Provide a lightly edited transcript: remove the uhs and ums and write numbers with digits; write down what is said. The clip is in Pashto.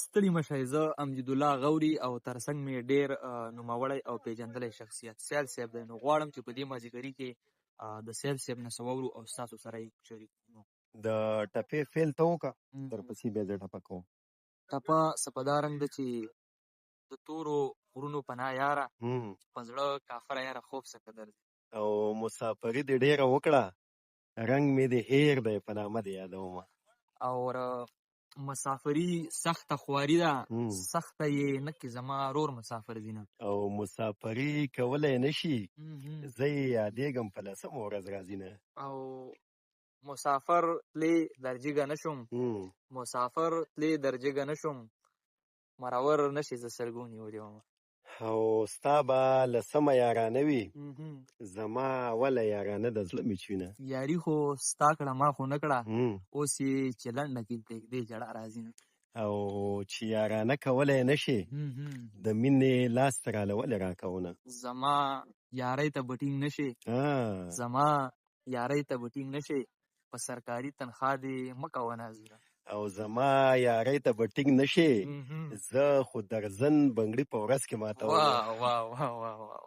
ستړي مشئ، زه امجدالله غوري او ترڅنګ مې ډېر نوموړی او پیژندلی شخصیت سیال صاحب دی. نو غواړم چې په دې مازدیګري کې د سیال صاحب نه څه واورو او ستاسو سره یې شریک کړو. د ټپې فعل ته وکړه، درپسې بیا زه ټپه کوم. ټپه څه په دا رنګ ده چې د تورو غرونو پناه یاره، په زړه کافره یاره خوب څه قدر دی. او مسافري دې ډېره وکړه، رنګ مې دې هېر دی په نامه دې یادومه. او مسافري سخته خواري ده، سخته یې نه کې زما رور مسافر ځینه. او مسافري کولی نه شي، زه یې یادېږم په لسمه ورځ راځي نه. او مسافر تلې در جګه نه شم، مسافر تلې در جګه نه شم، مرور نشي زه سلګو نیولې ومه. او ستا به لسمه یارانه وي، زما اوله یارانه د زړه مې چوینه. یاري خو ستا کړه ما خو نه کړه، اوس یې چې لنډه کې پرېږدې جړه راځي نه. او چې یارانه کولی نه شي، د مینې لاس ته راله ولې راکوونه. زما یارۍ ته به ټینګ نه شي، زما یارۍ ته به ټینګ نه شي، په سرکاري تنخوا دې مه کوه نازونه. او زما یارۍ ته به ټینګ نه شي، زه خو درځن بنګړي په ورځ کې ماتوم. واه واه واه واه واه